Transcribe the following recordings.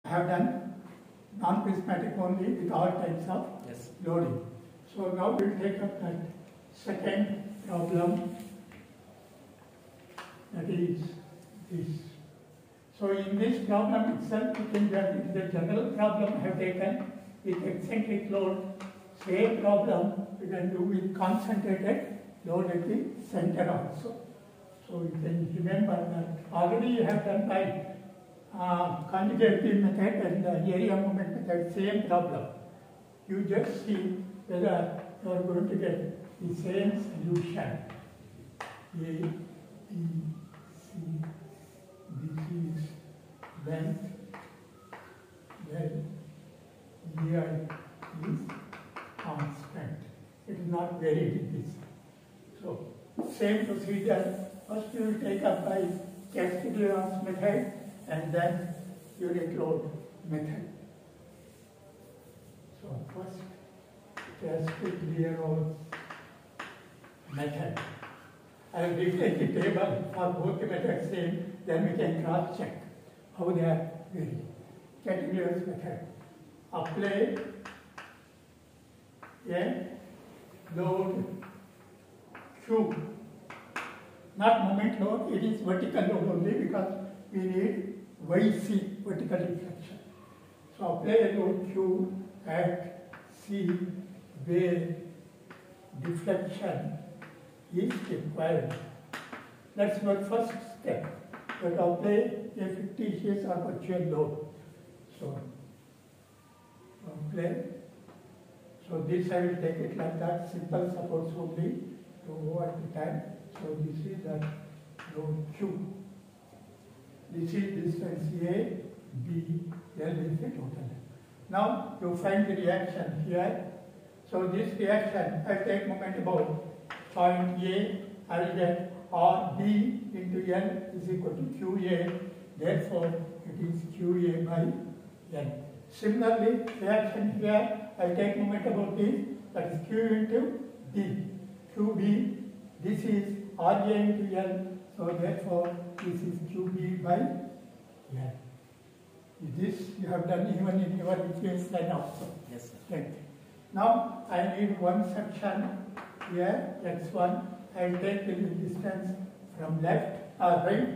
I have done non-prismatic only with all types of loading. So now we will take up that second problem, that is this. So in this problem itself, you can get the general problem I have taken with eccentric load. Same problem we can do with concentrated load at the center also. So you can remember that already you have done by conjugate beam method and the area moment method, same problem. You just see whether you are going to get the same solution. A, B, C, this is length, then EI is constant. It is not varied in this. So, same procedure. First you will take up by Castiglione's method and then unit load method. So, first Castiglione method. I will replace the table for both the methods same, then we can cross check how they are varying. Castiglione's method. Apply a load Q. Not moment load, it is vertical load only because we need YC, vertical deflection. So apply a load Q at C where deflection is required. Let's work first step. But apply a fictitious or virtual load. So apply. So this I will take it like that, simple supports only to go at the time. So this is that load Q. This is distance A, B, L is the total. Now you find the reaction here. So this reaction, I take moment about point A, I will get RB into L is equal to QA. Therefore, it is QA by L. Similarly, reaction here, I take moment about this, that is Q into B. QB, this is RA into L, so therefore this is QB by L. This you have done even in your equation line also. Yes, sir. Right. Now I need one section here, x1. I will take the distance from left or right.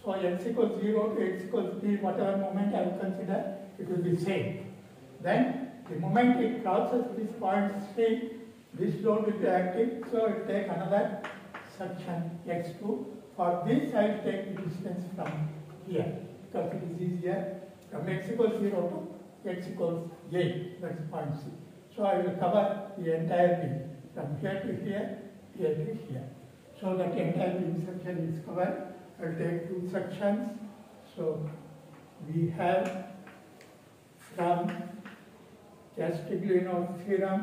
So x equals 0 to x equals b, whatever moment I will consider, it will be same. Then the moment it crosses this point C, this load will be active, so I will take another section x2. For this I will take the distance from here, because it is easier from x equals 0 to x equals a, that is point C. So I will cover the entire beam from here to here, here to here. So that entire beam section is covered. I will take two sections. So we have from Castiglione's theorem,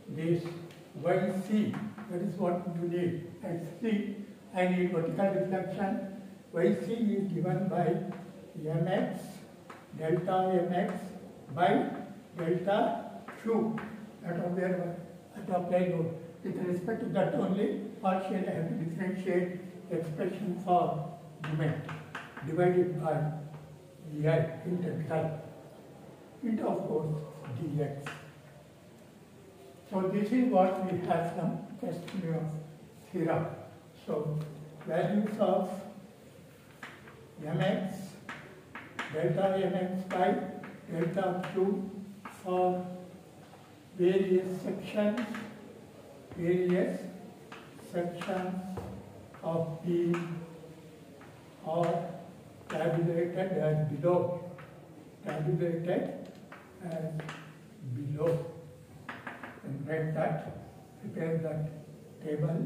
this YC, that is what you need. At C, I need vertical deflection. YC is given by mx, delta mx by delta q. That of their applied load. With respect to that only, partially I have to differentiate expression for moment divided by EI integral into of course dx. So this is what we have from Castiglione's theorem. So values of mx, delta mx by delta q for various sections of beam are tabulated as below. And write that, prepare that table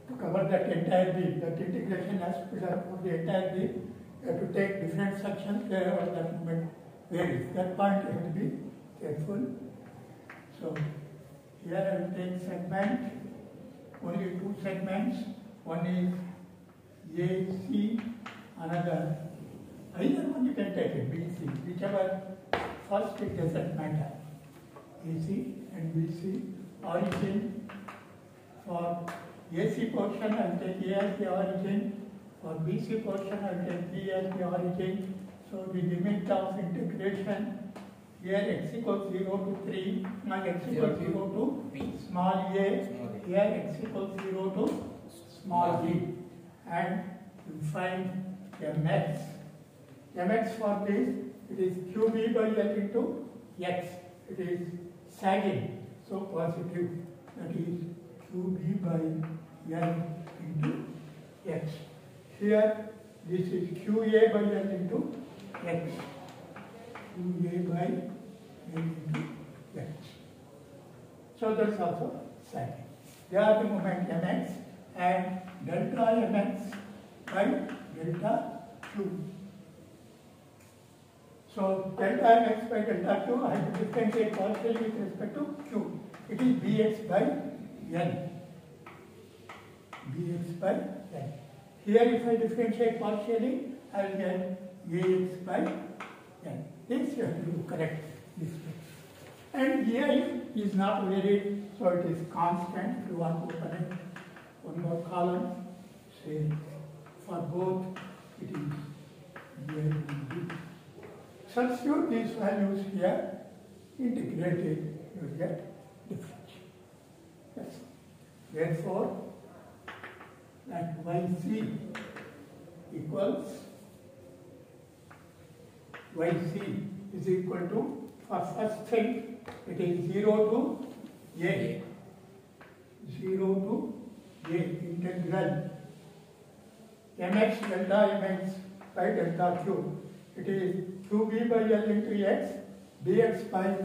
to cover that entire beam. That integration has to be done for the entire beam. You have to take different sections wherever that moment varies. That point you have to be careful. So here I will take segment, only two segments. One is AC, another, either one you can take it, BC, whichever first it doesn't matter. AC and BC, origin for AC portion I will take A as the origin, for BC portion I will take B as the origin. So the limit of integration here x equals 0 to 3, now x equals 0 to B. small a, here x equals 0 to small b, and you find mx. Mx for this, it is qb by L into x. It is sagging, so positive. That is qb by L into x. Here, this is qa by L into x. qa by L into x. So that's also sagging. They are the moment mx and delta mx by delta q. So delta mx by delta q, I have to differentiate partially with respect to q. It is bx by n. Bx by n. Here if I differentiate partially, I will get ax by n. This you have to do correct this way. And here is not varied, so it is constant. If you want to open it, one more column, say for both it is here and b. Substitute these values here, integrated, you get differential. Yes. Therefore, that yc equals yc is equal to, for first thing, it is 0 to a. 0 to a integral mx delta mx by delta q. It is qb by L into x, dx by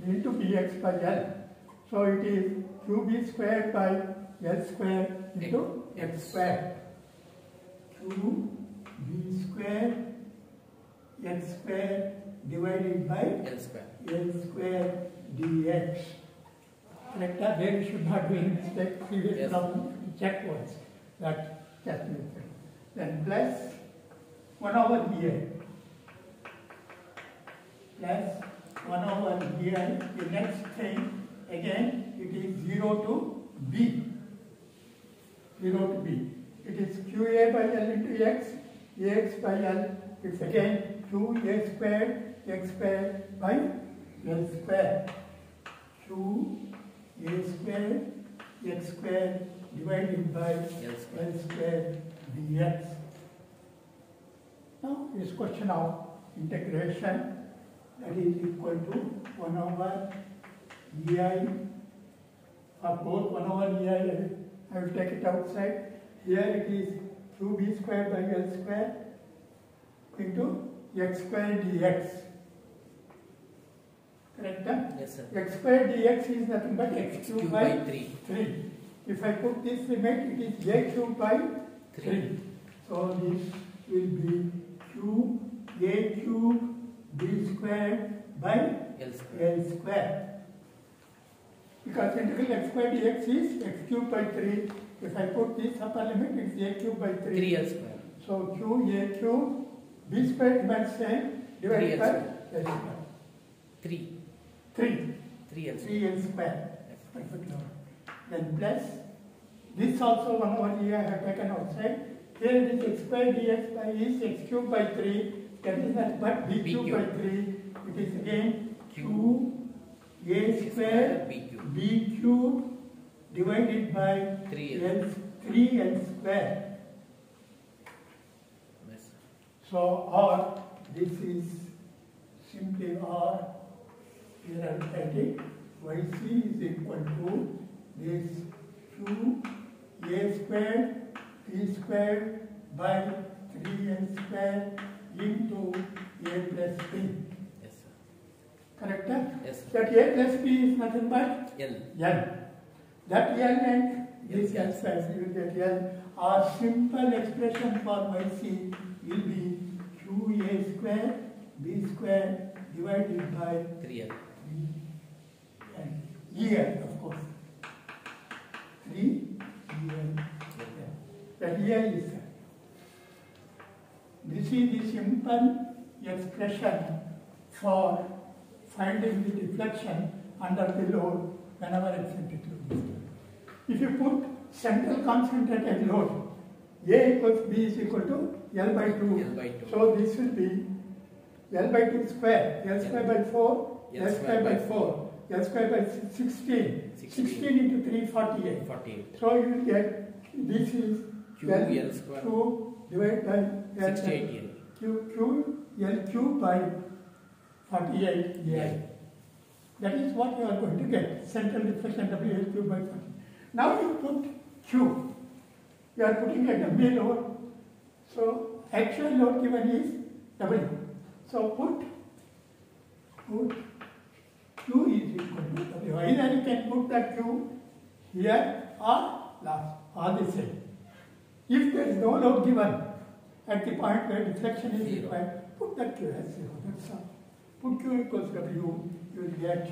into bx by L. So it is qb squared by L squared into x squared. qb squared x squared divided by L square. L squared dx. Correct? There we should not do any mistake. Previous Yes. problem, check once. That calculated. Then plus 1 over here. Plus 1 over here. The next thing, again, it is 0 to b. 0 to b. It is qa by L into x, ax by L. It's again qa squared, x squared by L squared. qa squared, x squared divided by L squared dx. Now, this question of integration, that is equal to 1 over ei, for both 1 over ei, I will take it outside. Here it is qb squared by L squared into x squared dx. Correct? Yes, sir. X squared dx is nothing but x cubed by 3. 3. If I put this limit, it is a cubed by 3. So this will be a cubed b squared by L square. L squared. Because integral x squared dx is x cubed by 3. If I put this upper limit, it is a cubed by 3. 3 L square. So q a cubed b squared remains same divided 3 by L L squared. 3. 3. 3 L square. 3 L squared. Perfect. Then plus this also 1 over here I have taken outside. Here it is x squared dx by is x cubed by 3. That is not but b cubed by 3. It is again q a squared b cubed divided by 3 L squared. Yes. So or this is simply or. Here I will take it. Yc is equal to this q a squared b squared by 3 L squared into a plus b. Yes, sir. Correct? Yes, sir. That a plus b is nothing but L. n. That n and this Yes, L yes. squared, you will get n. Our simple expression for yc will be q a squared b squared divided by 3 L. and EL, of course. 3 EL. The EL is this is the simple expression for finding the deflection under the load whenever eccentric load is given. If you put central concentrated load. A equals B is equal to L by 2. L by 2. So this will be L by 2 square, L square by 4, L square by 4, L square by 16. 16 into 3, 48. 48. So you will get, this is Q L square. Q divided by L. 68 L. Q L cube by 48 L. That is what you are going to get, central deflection W L cube by 40. Now you put Q. You are putting a dummy load. So actual load given is W. So put Q is equal to W. Either you can put the Q here or last, or the same. If there is no load given at the point where deflection is required, put that Q as 0. That's all. Put Q equals W, you will get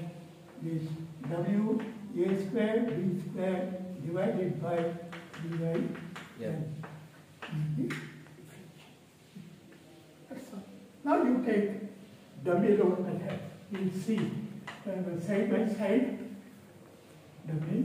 this W A square B square divided by D by N. That's all. Now you take dummy load method. You see side by side dummy